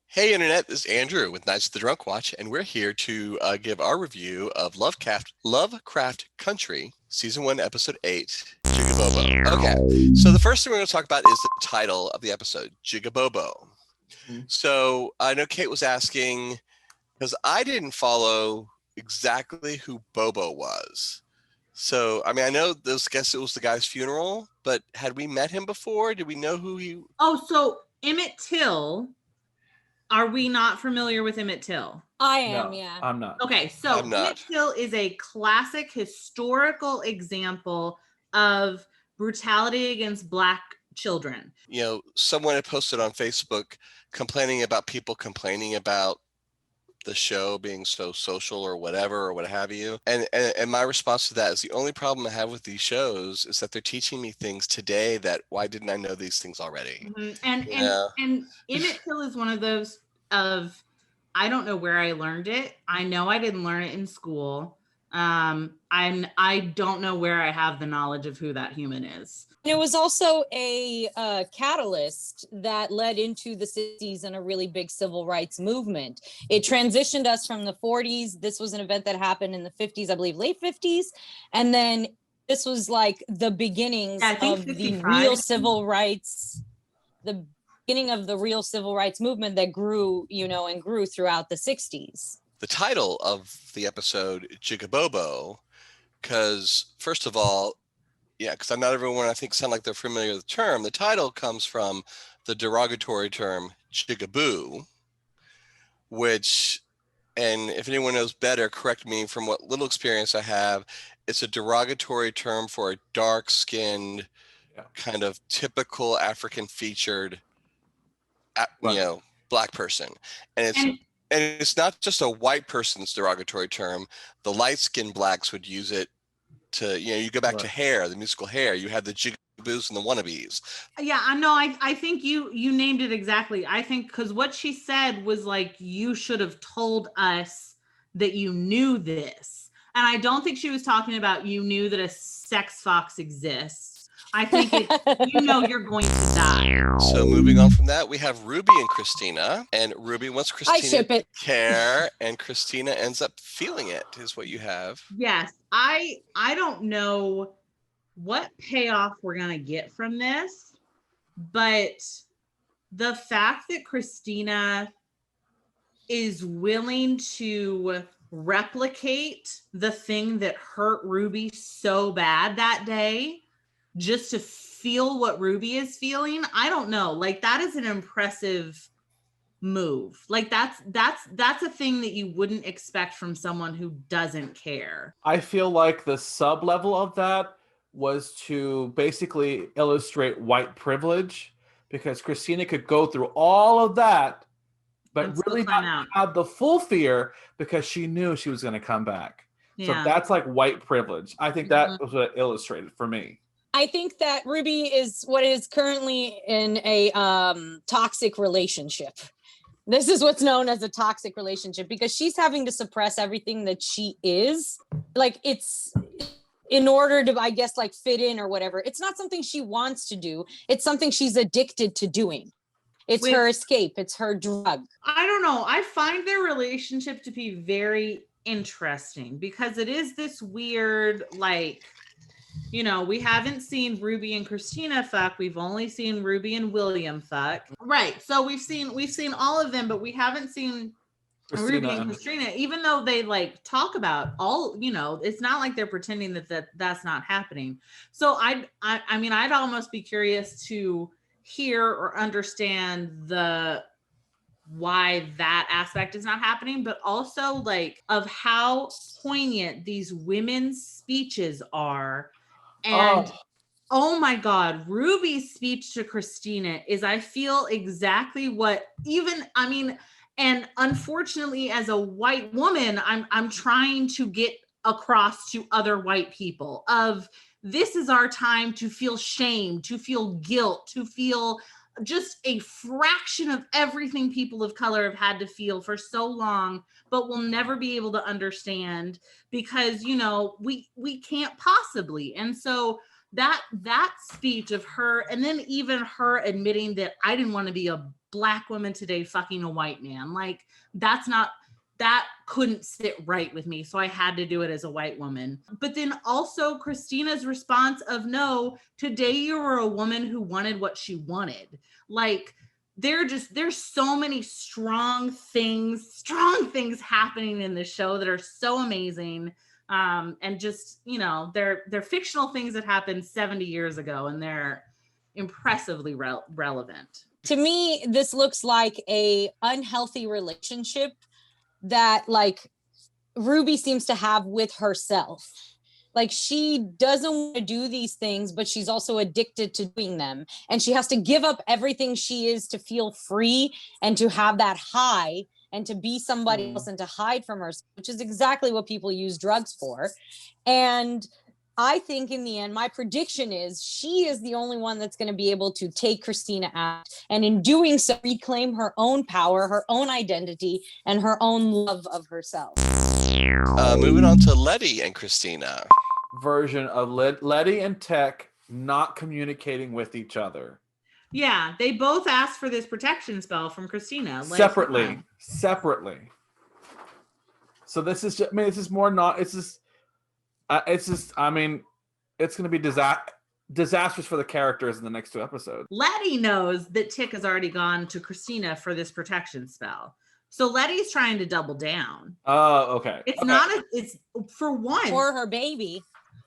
Hey Internet, this is Andrew with Knights of the Drunk Watch, and we're here to give our review of Lovecraft Country, Season 1, Episode 8, Jigabobo. Okay, so the first thing we're going to talk about is the title of the episode, Jigabobo. So I know Kate was asking, because I didn't follow exactly who Bobo was. So, I mean, I know guess it was the guy's funeral, but had we met him before? Did we know who he... Oh, so Emmett Till... Are we not familiar with Emmett Till? I am, No, yeah. I'm not. Okay, so Emmett Till is a classic historical example of brutality against Black children. You know, someone had posted on Facebook complaining about people complaining about the show being so social or whatever or what have you. And my response to that is the only problem I have with these shows is that they're teaching me things today that why didn't I know these things already? Mm-hmm. And Emmett Till is one of those of, I don't know where I learned it. I know I didn't learn it in school. I don't know where I have the knowledge of who that human is. And it was also a catalyst that led into the 60s and a really big civil rights movement. It transitioned us from the 40s. This was an event that happened in the 50s, I believe, late 50s. And then this was like the beginnings of the real civil rights, the beginning of the real civil rights movement that grew, and grew throughout the 60s. The title of the episode, Jigabobo, because first of all, because not everyone I think sound like they're familiar with the term. The title comes from the derogatory term Jigaboo, which, and if anyone knows better, correct me from what little experience I have, it's a derogatory term for a dark-skinned, kind of typical African-featured, Black person. And it's not just a white person's derogatory term. The light-skinned Blacks would use it to, you go back to Hair, the musical Hair. You had the Jigaboos and the wannabes. Yeah, I know. I think you named it exactly. I think because what she said was like, you should have told us that you knew this. And I don't think she was talking about you knew that a sex fox exists. I think you're going to die. So moving on from that, we have Ruby and Christina. And Ruby wants Christina to care, and Christina ends up feeling it, is what you have. Yes. I don't know what payoff we're going to get from this, but the fact that Christina is willing to replicate the thing that hurt Ruby so bad that day, just to feel what Ruby is feeling, I don't know. Like, that is an impressive move. Like, that's a thing that you wouldn't expect from someone who doesn't care. I feel like the sub level of that was to basically illustrate white privilege, because Christina could go through all of that, but really not have the full fear because she knew she was going to come back. Yeah. So that's like white privilege. I think that was what it illustrated for me. I think that Ruby is what is currently in a toxic relationship. This is what's known as a toxic relationship, because she's having to suppress everything that she is. Like, it's in order to, I guess, like fit in or whatever. It's not something she wants to do. It's something she's addicted to doing. It's her escape. It's her drug. I don't know. I find their relationship to be very interesting, because it is this weird, like, we haven't seen Ruby and Christina fuck. We've only seen Ruby and William fuck. Right. So we've seen all of them, but we haven't seen Ruby and Christina, even though they like talk about all, it's not like they're pretending that's not happening. So I mean, I'd almost be curious to hear or understand why that aspect is not happening, but also like of how poignant these women's speeches are. And oh my God, Ruby's speech to Christina is, I feel, exactly what and unfortunately as a white woman, I'm trying to get across to other white people of, this is our time to feel shame, to feel guilt, to feel just a fraction of everything people of color have had to feel for so long, but will never be able to understand because, we can't possibly. And so that speech of her, and then even her admitting that I didn't want to be a black woman today fucking a white man. Like, that couldn't sit right with me. So I had to do it as a white woman. But then also Christina's response of, no, today you were a woman who wanted what she wanted. Like, there's so many strong things happening in this show that are so amazing. And just, you know, they're fictional things that happened 70 years ago, and they're impressively relevant. To me, this looks like a unhealthy relationship that like Ruby seems to have with herself. Like, she doesn't want to do these things, but she's also addicted to doing them. And she has to give up everything she is to feel free and to have that high and to be somebody else and to hide from herself, which is exactly what people use drugs for. And I think in the end, my prediction is she is the only one that's going to be able to take Christina out, and in doing so, reclaim her own power, her own identity, and her own love of herself. Moving on to Letty and Christina. Version of Letty and Tech not communicating with each other. Yeah, they both asked for this protection spell from Christina. Like, Separately. So this is just, I mean, this is more not, it's just, I mean, it's going to be disastrous for the characters in the next 2 episodes. Letty knows that Tic has already gone to Christina for this protection spell. So Letty's trying to double down. Oh, okay. It's for one. For her baby.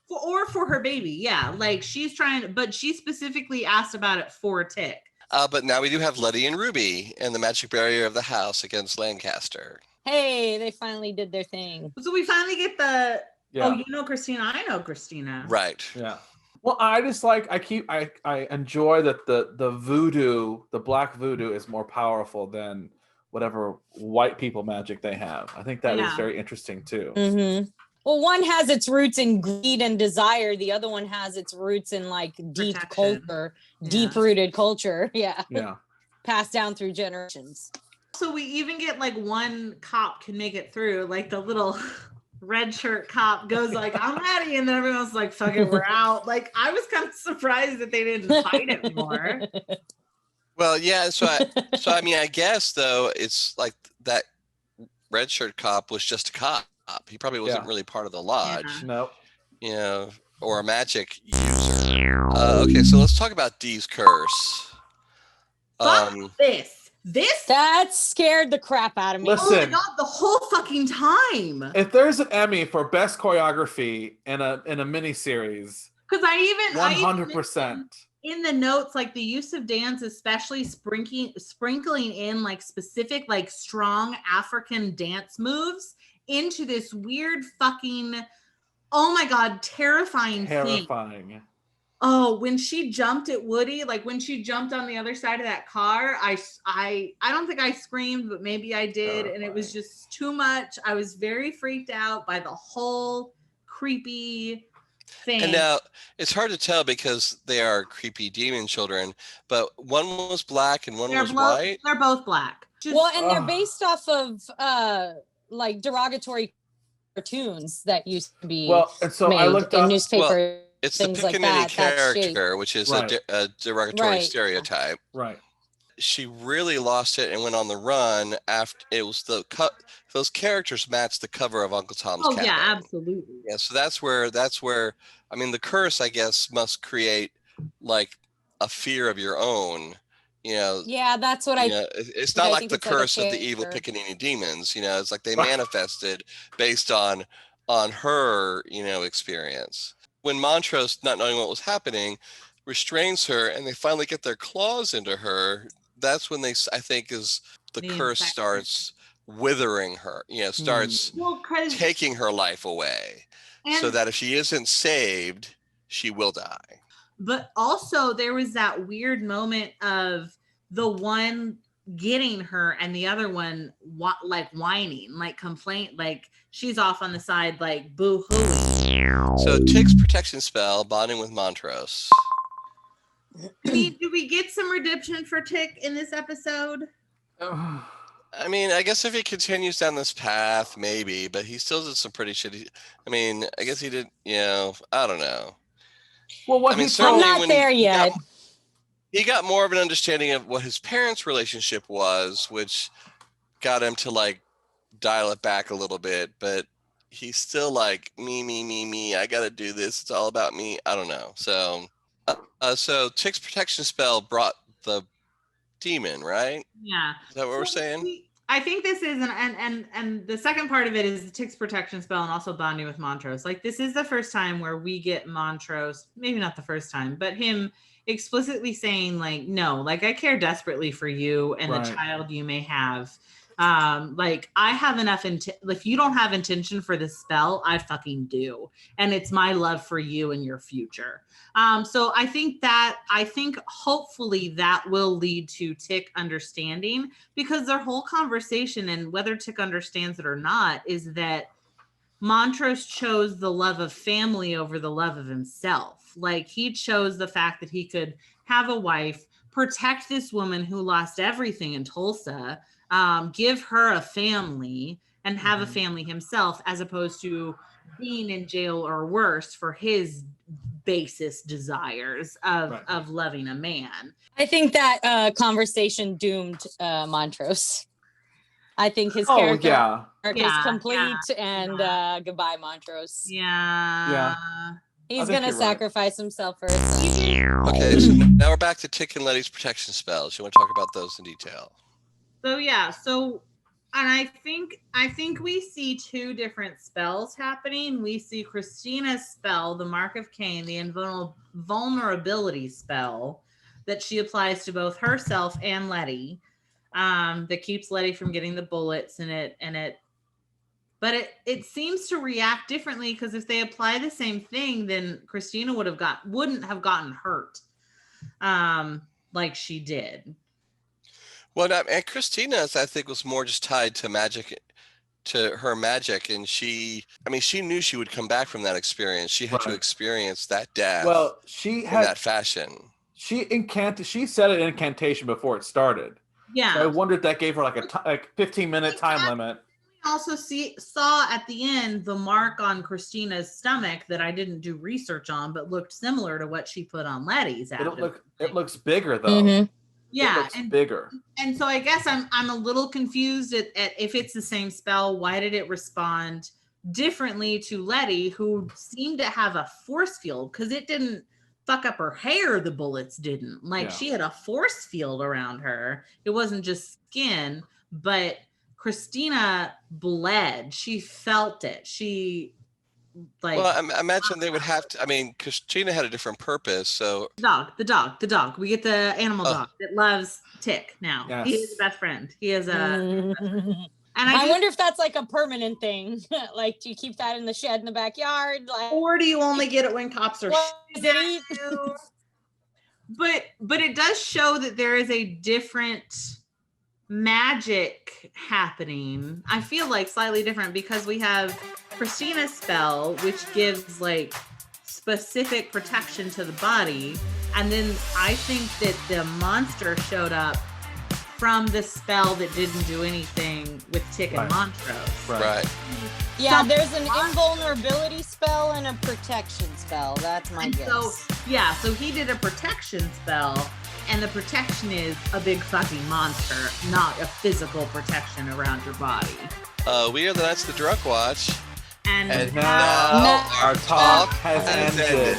For her baby, yeah. Like, she's trying, but she specifically asked about it for Tic. But now we do have Letty and Ruby and the magic barrier of the house against Lancaster. Hey, they finally did their thing. So we finally get the, Yeah. oh, you know Christina, I know Christina. Right. Yeah. Well, I just like, I enjoy that the voodoo, the black voodoo is more powerful than whatever white people magic they have. I think that is very interesting too. Mm-hmm. Well, one has its roots in greed and desire. The other one has its roots in like deep Protection. culture, deep-rooted culture. Yeah. Yeah. Passed down through generations. So we even get like one cop can make it through, like the little red shirt cop goes like, I'm ready. And then everyone's like, fuck it, we're out. Like, I was kind of surprised that they didn't fight it more. Well, yeah. So I mean, I guess though, it's like that red shirt cop was just a cop. He probably wasn't really part of the lodge. Yeah. No. You know, or a magic user. Okay, so let's talk about Dees Curse. Fuck this. That scared the crap out of me. Listen. Oh my god, the whole fucking time. If there's an Emmy for best choreography in a mini series, Because I even 100%. In the notes, like the use of dance, especially sprinkling in like specific, like strong African dance moves into this weird fucking, oh my god, terrifying thing. Oh, when she jumped at Woody, like when she jumped on the other side of that car, I don't think I screamed, but maybe I did. And it was just too much. I was very freaked out by the whole creepy thing. And now it's hard to tell because they are creepy demon children, but one was black and one was white. They're both black. Well, and they're based off of like derogatory cartoons that used to be and so made I looked in up newspaper. It's the Pickaninny character, which is a derogatory stereotype. Right. She really lost it and went on the run after it was those characters matched the cover of Uncle Tom's Cabin. Yeah, absolutely. Yeah, so that's where I mean the curse, I guess, must create like a fear of your own. You know, yeah, that's what it's not like the curse of the evil Pickaninny demons. You know, it's like they manifested based on her, experience. When Montrose, not knowing what was happening, restrains her, and they finally get their claws into her. That's when I think is the curse starts withering her. Starts taking her life away, so that if she isn't saved, she will die. But also there was that weird moment of the one getting her and the other one like whining, like complaint, like she's off on the side, like boo-hooing. So Tic's protection spell, bonding with Montrose. Do we get some redemption for Tic in this episode? I mean, I guess if he continues down this path, maybe, but he still did some pretty shitty. I mean, I guess he did, I don't know. Well, what I mean, he certainly I'm not when there yet. he got more of an understanding of what his parents' relationship was, which got him to like dial it back a little bit, but he's still like me. I gotta do this. It's all about me. I don't know. So Tic's protection spell brought the demon, right? Yeah. Is that what we're saying? I think this is and the second part of it is the Tic's protection spell and also bonding with Montrose. Like this is the first time where we get Montrose, maybe not the first time, but him explicitly saying like, no, like I care desperately for you and the child you may have. Like I have enough if you don't have intention for this spell, I fucking do. And it's my love for you and your future. So I think hopefully that will lead to Tic understanding, because their whole conversation, and whether Tic understands it or not, is that Montrose chose the love of family over the love of himself. Like he chose the fact that he could have a wife, protect this woman who lost everything in Tulsa, give her a family and have a family himself, as opposed to being in jail or worse for his basest desires of loving a man. I think that conversation doomed Montrose. I think his character arc is complete, and goodbye, Montrose. Yeah. He's gonna sacrifice himself for his son. Okay, so now we're back to Tic and Letty's protection spells. You want to talk about those in detail? And I think we see two different spells happening. We see Christina's spell, the Mark of Cain, the invulnerability spell that she applies to both herself and Letty, that keeps Letty from getting the bullets but it seems to react differently, because if they apply the same thing, then Christina wouldn't have gotten hurt like she did. Well, and Christina's, I think, was more just tied to magic, to her magic, and she knew she would come back from that experience. She had to experience that death. Well, in that fashion. She said an incantation before it started. Yeah. So I wondered if that gave her like a 15-minute time limit. We also saw at the end the mark on Christina's stomach that I didn't do research on, but looked similar to what she put on Letty's. It looks bigger though. Mm-hmm. Yeah, it looks bigger. And so I guess I'm a little confused at if it's the same spell. Why did it respond differently to Letty, who seemed to have a force field? Because it didn't fuck up her hair. The bullets didn't. She had a force field around her. It wasn't just skin, but Christina bled. She felt it. Well, I imagine they would have to. I mean, Christina had a different purpose. So the dog. We get the animal dog that loves Tic now. Yes. He is his best friend. He is a. And I wonder if that's like a permanent thing. Like, do you keep that in the shed in the backyard? Or do you only get it when cops are shooting at you? But it does show that there is a different magic happening. I feel like slightly different, because we have Christina's spell, which gives like specific protection to the body, and then I think that the monster showed up from the spell that didn't do anything with Tic and Montrose. Right. Yeah, there's an invulnerability spell and a protection spell. That's my guess. So he did a protection spell, and the protection is a big fucking monster, not a physical protection around your body. We are the Knights of the Drunk Watch. And now our talk has ended.